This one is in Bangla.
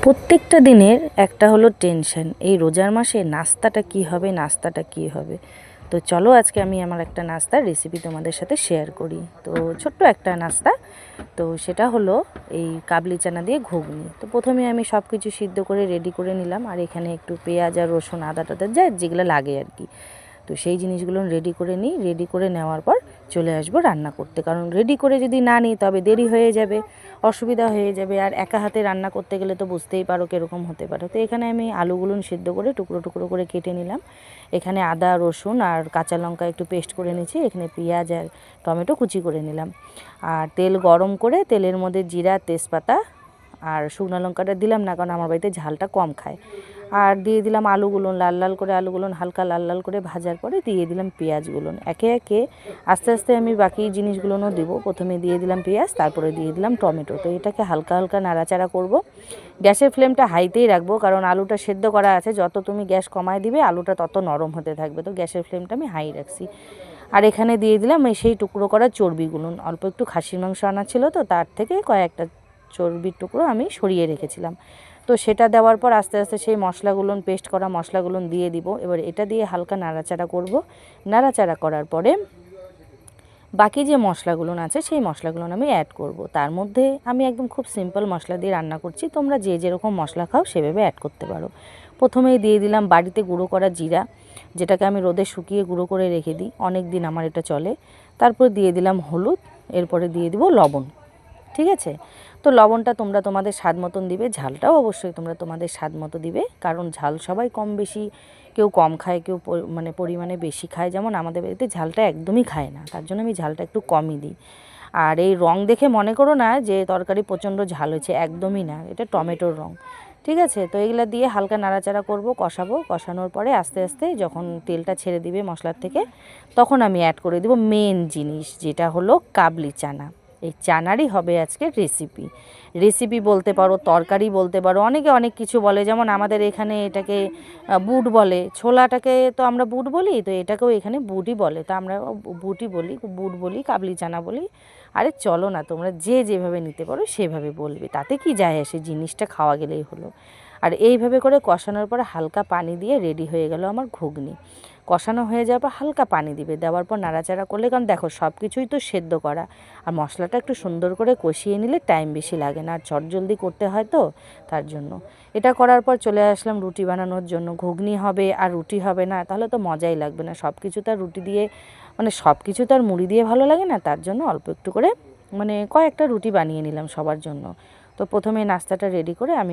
প্রত্যেকটা দিনের একটা হলো টেনশন, এই রোজার মাসে নাস্তাটা কি হবে, নাস্তাটা কি হবে। তো চলো আজকে আমি আমার একটা নাস্তার রেসিপি তোমাদের সাথে শেয়ার করি। তো ছোট্ট একটা নাস্তা, তো সেটা হলো এই কাবলি চানা দিয়ে ঘুগনি। তো প্রথমে আমি সব কিছু সিদ্ধ করে রেডি করে নিলাম, আর এখানে একটু পেঁয়াজ আর রসুন আদা টাদা যা যেগুলো লাগে আর কি। তো সেই জিনিসগুলো রেডি করে নিই, রেডি করে নেওয়ার পর চলে আসবো রান্না করতে, কারণ রেডি করে যদি না নিই তবে দেরি হয়ে যাবে, অসুবিধা হয়ে যাবে। আর একা হাতে রান্না করতে গেলে তো বুঝতেই পারো কীরকম হতে পারে। তো এখানে আমি আলুগুলো সিদ্ধ করে টুকরো টুকরো করে কেটে নিলাম। এখানে আদা রসুন আর কাঁচা লঙ্কা একটু পেস্ট করে নিয়েছি। এখানে পেঁয়াজ আর টমেটো কুচি করে নিলাম। আর তেল গরম করে তেলের মধ্যে জিরা তেজপাতা আর শুকনো লঙ্কাটা দিলাম না, কারণ আমার বাড়িতে ঝালটা কম খায়। আর দিয়ে দিলাম আলুগুলো, লাল লাল করে আলুগুলো হালকা লাল লাল করে ভাজার পরে দিয়ে দিলাম পেঁয়াজগুলো। একে একে আস্তে আস্তে আমি বাকি জিনিসগুলোও দেবো। প্রথমে দিয়ে দিলাম পেঁয়াজ, তারপরে দিয়ে দিলাম টমেটো। তো এটাকে হালকা হালকা নাড়াচাড়া করব। গ্যাসের ফ্লেমটা হাইতেই রাখবো, কারণ আলুটা সেদ্ধ করা আছে। যত তুমি গ্যাস কমায় দিবে আলুটা তত নরম হতে থাকবে। তো গ্যাসের ফ্লেমটা আমি হাই রাখছি। আর এখানে দিয়ে দিলাম সেই টুকরো করা চর্বিগুলো। অল্প একটু খাসির মাংস আনা ছিল, তো তার থেকে কয়েকটা চর্বির টুকরো আমি সরিয়ে রেখেছিলাম। তো সেটা দেওয়ার পর আস্তে আস্তে সেই মশলাগুলো, পেস্ট করা মশলাগুলো দিয়ে দিব। এবার এটা দিয়ে হালকা নাড়াচাড়া করব। নাড়াচাড়া করার পরে বাকি যে মশলাগুলো আছে সেই মশলাগুলো আমি অ্যাড করব। তার মধ্যে আমি একদম খুব সিম্পল মশলা দিয়ে রান্না করছি, তোমরা যে যেরকম মশলা খাও সেভাবে অ্যাড করতে পারো। প্রথমেই দিয়ে দিলাম বাড়িতে গুঁড়ো করা জিরা, যেটাকে আমি রোদে শুকিয়ে গুঁড়ো করে রেখে দিই, অনেক দিন আমার এটা চলে। তারপর দিয়ে দিলাম হলুদ, এরপরে দিয়ে দিব লবণ। ঠিক আছে, তো লবণটা তোমরা তোমাদের স্বাদ মতন দিবে, ঝালটাও অবশ্যই তোমরা তোমাদের স্বাদ মতো দিবে, কারণ ঝাল সবাই কম বেশি, কেউ কম খায়, কেউ পরিমাণে বেশি খায়। যেমন আমাদের বাড়িতে ঝালটা একদমই খায় না, তার জন্য আমি ঝালটা একটু কমই দিই। আর এই রং দেখে মনে করো না যে তরকারি প্রচণ্ড ঝাল হয়েছে, একদমই না, এটা টমেটোর রং। ঠিক আছে, তো এগুলো দিয়ে হালকা নাড়াচাড়া করব, কষাবো। কষানোর পরে আস্তে আস্তে যখন তেলটা ছেড়ে দিবে মশলার থেকে, তখন আমি অ্যাড করে দেবো মেন জিনিস, যেটা হলো কাবলি চানা। এই চানারই হবে আজকে রেসিপি। রেসিপি বলতে পারো, তরকারি বলতে পারো, অনেকে অনেক কিছু বলে। যেমন আমাদের এখানে এটাকে বুট বলে, ছোলাটাকে তো আমরা বুট বলি, তো এটাকেও এখানে বুটই বলে। তো আমরা বুটই বলি, বুট বলি, কাবলি চানা বলি। আরে চলো না, তোমরা যে যেভাবে নিতে পারো সেভাবে বলবে, তাতে কি যায় আসে, জিনিসটা খাওয়া গেলেই হলো। আর এইভাবে করে কষানোর পরে হালকা পানি দিয়ে রেডি হয়ে গেল আমার ঘুগনি। কষানো হয়ে যাওয়ার পর হালকা পানি দিবে, দেওয়ার পর নাড়াচাড়া করলে, কারণ দেখো সব কিছুই তো সেদ্ধ করা, আর মশলাটা একটু সুন্দর করে কষিয়ে নিলে টাইম বেশি লাগে না, আর চটজলদি করতে হয়, তো তার জন্য। এটা করার পর চলে আসলাম রুটি বানানোর জন্য। ঘুগনি হবে আর রুটি হবে না, তাহলে তো মজাই লাগবে না। সব কিছু তো আর রুটি দিয়ে, সব কিছু তো আর মুড়ি দিয়ে ভালো লাগে না, তার জন্য অল্প একটু করে কয়েকটা রুটি বানিয়ে নিলাম সবার জন্য। তো প্রথমে নাস্তাটা রেডি করে আমি